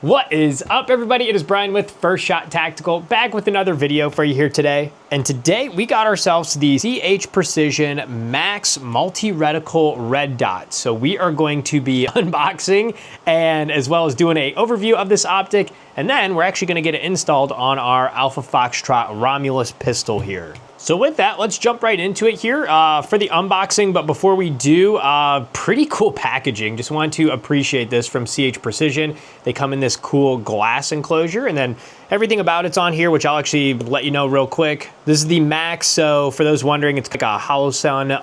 What is up, everybody? It is Brian with First Shot Tactical, back with another video for you here today. And today we got ourselves the C&H Precision Max Multi-Reticle Red Dot. So we are going to be unboxing and as well as doing an overview of this optic. And then we're actually going to get it installed on our Alpha Foxtrot Romulus pistol here. So with that, let's jump right into it here for the unboxing. But before we do, pretty cool packaging. Just want to appreciate this from C&H Precision. They come in this cool glass enclosure, and then everything about it's on here, which I'll actually let you know real quick. This is the Max, so for those wondering, it's like a Holosun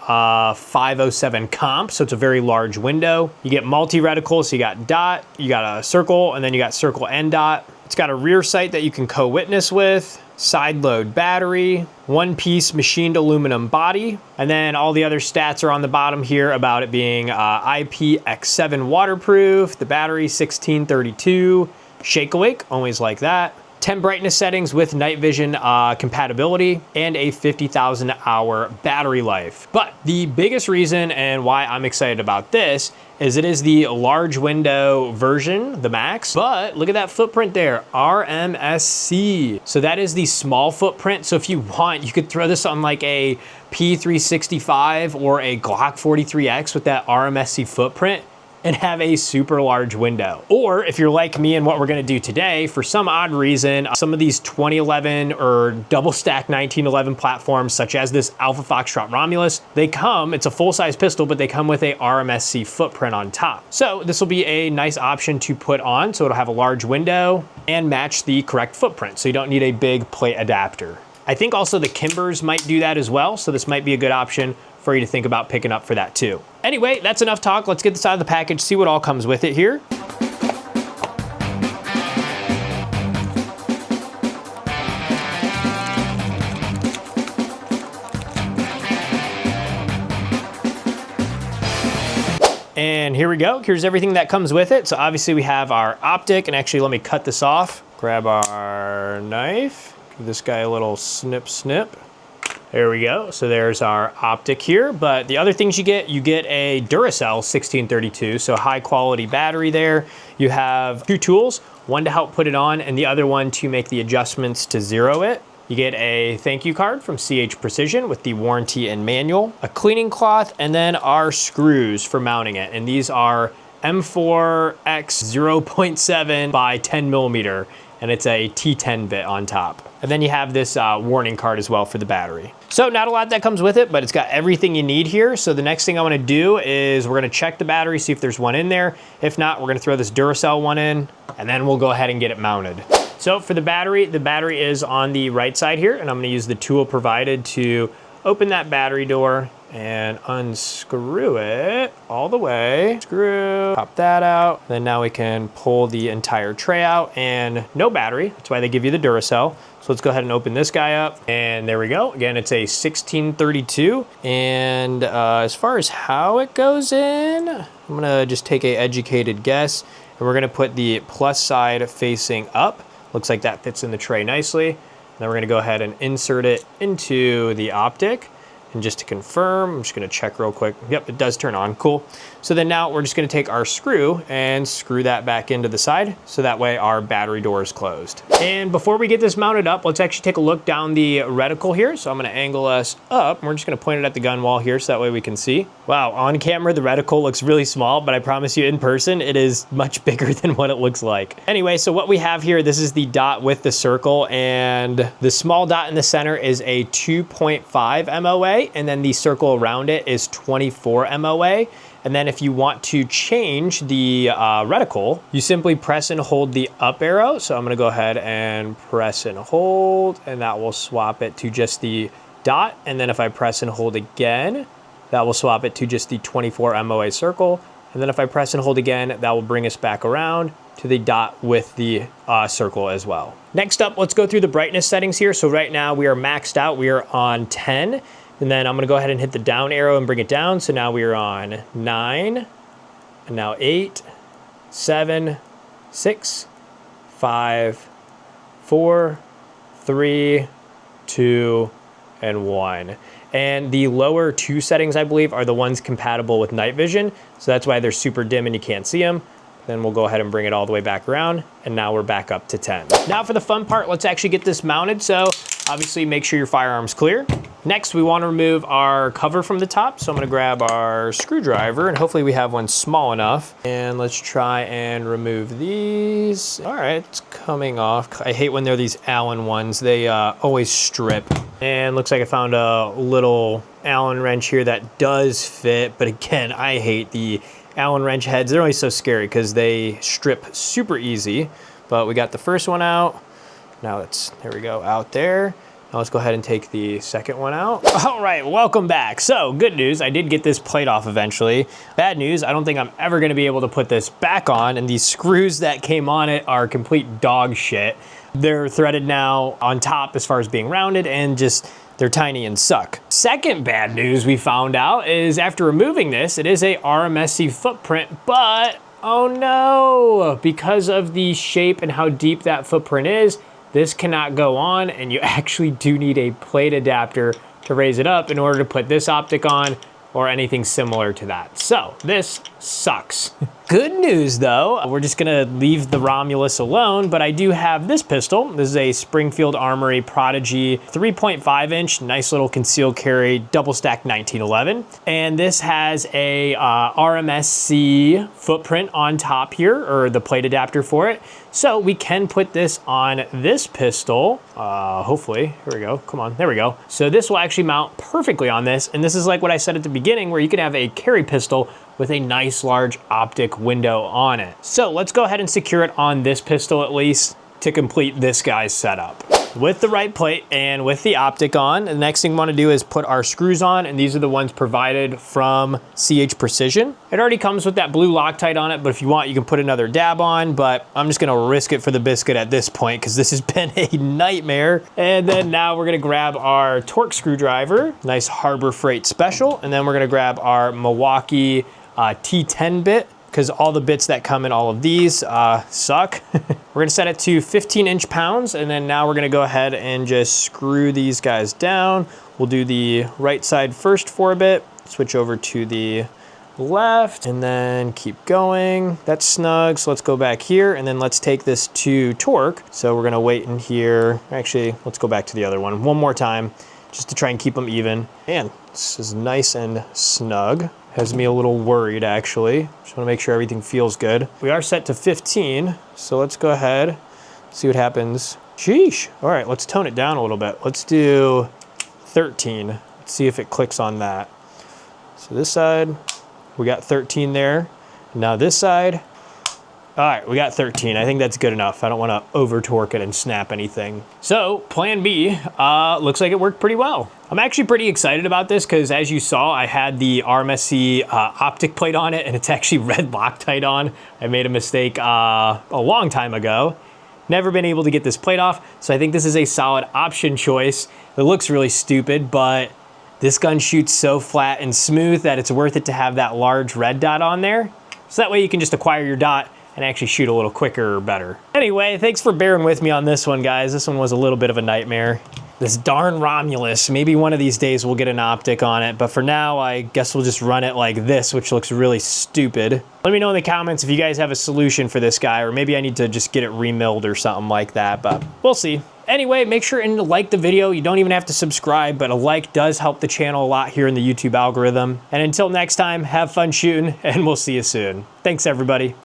507 comp, so it's a very large window. You get multi-reticle, so you got dot, you got a circle, and then you got circle and dot. It's got a rear sight that you can co-witness with, side load battery, one-piece machined aluminum body, and then all the other stats are on the bottom here about it being IPX7 waterproof, the battery 1632, shake awake, always like that, 10 brightness settings with night vision compatibility, and a 50,000 hour battery life. But the biggest reason and why I'm excited about this is it is the large window version, the Max, but look at that footprint there, RMSC. So that is the small footprint. So if you want, you could throw this on like a P365 or a Glock 43X with that RMSC footprint and have a super large window. Or if you're like me and what we're gonna do today, for some odd reason, some of these 2011 or double stack 1911 platforms, such as this Alpha Foxtrot Romulus, they come, it's a full-size pistol, but they come with a RMSC footprint on top. So this will be a nice option to put on, so it'll have a large window and match the correct footprint, so you don't need a big plate adapter. I think also the Kimbers might do that as well, so this might be a good option for you to think about picking up for that too. Anyway, that's enough talk. Let's get this out of the package, see what all comes with it here. And here we go. Here's everything that comes with it. So obviously we have our optic, and actually let me cut this off. Grab our knife, give this guy a little snip snip. There we go. So there's our optic here, but the other things you get a Duracell 1632, so high quality battery there. You have two tools, one to help put it on and the other one to make the adjustments to zero it. You get a thank you card from C&H Precision with the warranty and manual, a cleaning cloth, and then our screws for mounting it. And these are M4X 0.7 by 10 millimeter, and it's a T10 bit on top. And then you have this warning card as well for the battery. So not a lot that comes with it, but it's got everything you need here. So the next thing I wanna do is we're gonna check the battery, see if there's one in there. If not, we're gonna throw this Duracell one in, and then we'll go ahead and get it mounted. So for the battery is on the right side here, and I'm gonna use the tool provided to open that battery door and unscrew it all the way. Screw, pop that out. Then now we can pull the entire tray out, and no battery. That's why they give you the Duracell. So let's go ahead and open this guy up, and there we go. Again, it's a 1632. And as far as how it goes in, I'm gonna just take a educated guess, and we're gonna put the plus side facing up. Looks like that fits in the tray nicely. Then we're gonna go ahead and insert it into the optic. And just to confirm, I'm just gonna check real quick. Yep, it does turn on, cool. So then now we're just gonna take our screw and screw that back into the side, so that way our battery door is closed. And before we get this mounted up, let's actually take a look down the reticle here. So I'm gonna angle us up, and we're just gonna point it at the gun wall here, so that way we can see. Wow, on camera, the reticle looks really small, but I promise you in person, it is much bigger than what it looks like. Anyway, so what we have here, this is the dot with the circle, and the small dot in the center is a 2.5 MOA, and then the circle around it is 24 MOA. And then if you want to change the reticle, you simply press and hold the up arrow. So I'm gonna go ahead and press and hold, and that will swap it to just the dot. And then if I press and hold again, that will swap it to just the 24 MOA circle. And then if I press and hold again, that will bring us back around to the dot with the circle as well. Next up, let's go through the brightness settings here. So right now we are maxed out, we are on 10. And then I'm gonna go ahead and hit the down arrow and bring it down. So now we are on 9, and now 8, 7, 6, 5, 4, 3, 2, and 1. And the lower two settings, I believe, are the ones compatible with night vision. So that's why they're super dim and you can't see them. Then we'll go ahead and bring it all the way back around, and now we're back up to 10. Now for the fun part, let's actually get this mounted. So obviously make sure your firearm's clear. Next, we want to remove our cover from the top. So I'm going to grab our screwdriver, and hopefully we have one small enough. And let's try and remove these. All right, it's coming off. I hate when they're these Allen ones. They always strip. And looks like I found a little Allen wrench here that does fit. But again, I hate the Allen wrench heads. They're always so scary because they strip super easy. But we got the first one out. Now there we go, out there. Now let's go ahead and take the second one out. All right, welcome back. So good news, I did get this plate off eventually. Bad news, I don't think I'm ever gonna be able to put this back on, and these screws that came on it are complete dog shit. They're threaded now on top as far as being rounded, and just, they're tiny and suck. Second bad news we found out is after removing this, it is a RMSC footprint, but oh no, because of the shape and how deep that footprint is, this cannot go on, and you actually do need a plate adapter to raise it up in order to put this optic on or anything similar to that. So this sucks. Good news though, we're just gonna leave the Romulus alone, but I do have this pistol. This is a Springfield Armory Prodigy 3.5 inch, nice little concealed carry, double stack 1911. And this has a RMSC footprint on top here, or the plate adapter for it. So we can put this on this pistol, hopefully. Here we go, come on, there we go. So this will actually mount perfectly on this, and this is like what I said at the beginning, where you can have a carry pistol with a nice large optic window on it. So let's go ahead and secure it on this pistol at least to complete this guy's setup. With the right plate and with the optic on, the next thing we want to do is put our screws on, and these are the ones provided from C&H Precision. It already comes with that blue Loctite on it, but if you want, you can put another dab on, but I'm just gonna risk it for the biscuit at this point because this has been a nightmare. And then now we're gonna grab our Torque screwdriver, nice Harbor Freight Special, and then we're gonna grab our Milwaukee T10 bit, because all the bits that come in all of these suck. We're gonna set it to 15 inch-pounds, and then now we're gonna go ahead and just screw these guys down. We'll do the right side first for a bit, switch over to the left, and then keep going. That's snug, so let's go back here, and then let's take this to torque. So we're gonna wait in here. Actually, let's go back to the other one more time, just to try and keep them even. And this is nice and snug. Has me a little worried, actually. Just wanna make sure everything feels good. We are set to 15, so let's go ahead, see what happens. Sheesh. All right, let's tone it down a little bit. Let's do 13. Let's see if it clicks on that. So this side, we got 13 there. Now this side, all right, we got 13. I think that's good enough. I don't want to over torque it and snap anything. So plan B, looks like it worked pretty well. I'm actually pretty excited about this because as you saw, I had the RMSC optic plate on it, and it's actually red Loctite on. I made a mistake a long time ago. Never been able to get this plate off, so I think this is a solid option choice. It looks really stupid, but this gun shoots so flat and smooth that it's worth it to have that large red dot on there. So that way you can just acquire your dot and actually shoot a little quicker or better. Anyway, thanks for bearing with me on this one, guys. This one was a little bit of a nightmare. This darn Romulus, maybe one of these days we'll get an optic on it, but for now, I guess we'll just run it like this, which looks really stupid. Let me know in the comments if you guys have a solution for this guy, or maybe I need to just get it remilled or something like that, but we'll see. Anyway, make sure and like the video. You don't even have to subscribe, but a like does help the channel a lot here in the YouTube algorithm. And until next time, have fun shooting, and we'll see you soon. Thanks, everybody.